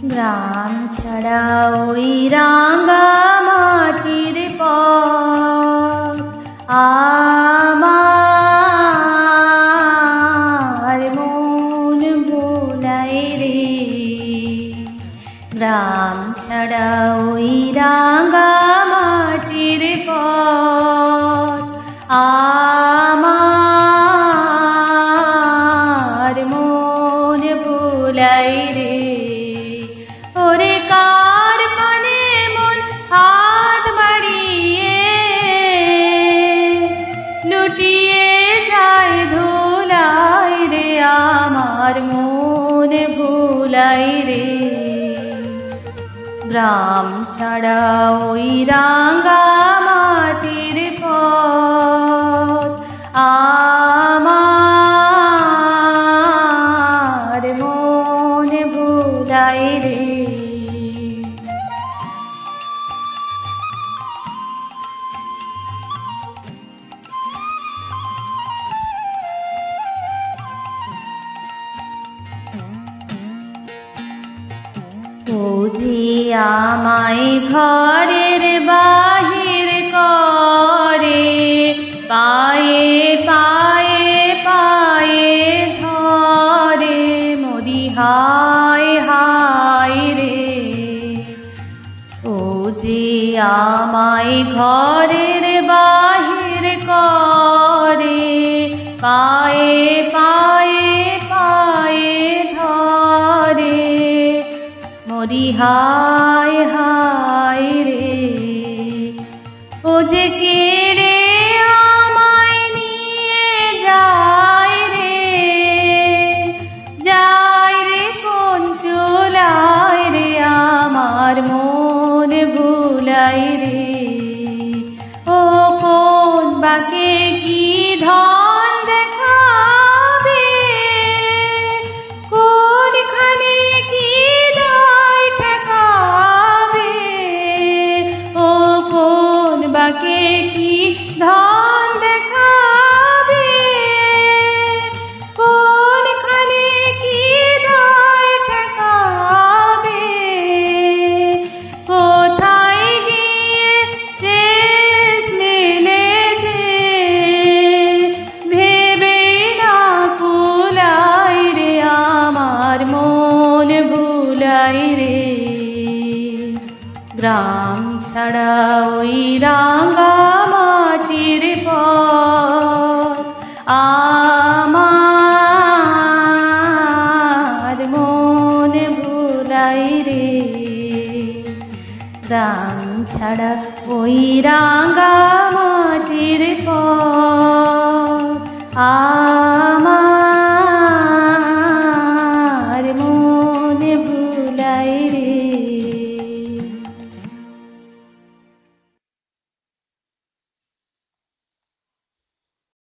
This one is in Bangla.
গ্রাম ছাড়া ওই রাঙা মাটির পথ আমার মন ভোলাই রে। গ্রাম ছাড়া ওই রাঙা মাটির পথ আমার মন ভোলাই রে। ওরে কার পানে মন হাত বাড়িয়ে লুটিয়ে যায় ধুলাই রে, আমার মন ভোলাই রে। গ্রাম ছাড়া ওই রাঙা মাটির পথ আমার মন ভোলাই রে। ও যে আমায় ঘরের বাহির করে, পায়ে পায়ে পায়ে ধরে, মরি হায় হায় রে। ও যে আমায় ঘরের বাহির করে, পায়ে পায়ে পায়ে ধরে, মরি হায় হায় রে। ও যে কেড়ে আমায় নিয়ে যায় রে, যায় রে কোন চুলায় রে, আমার মন ভুলাই রে। ও কোন বাকে কি ধন দেখাবে, কোনখানে কি দায় ঠেকাবে, ও কোন বাকে কি ধন দেখাবে, কোনখানে কি দায় ঠেকাবে। কোথায় গিয়ে শেষ মিলেছে ভেবে না কুলাই রে, আমার মন ভুলাই রে। গ্রাম ছাড়া ওই রাঙা মাটির পথ আমার মন ভুলাই রে। গ্রাম ছাড়া ওই রাঙা মাটির পথ আমার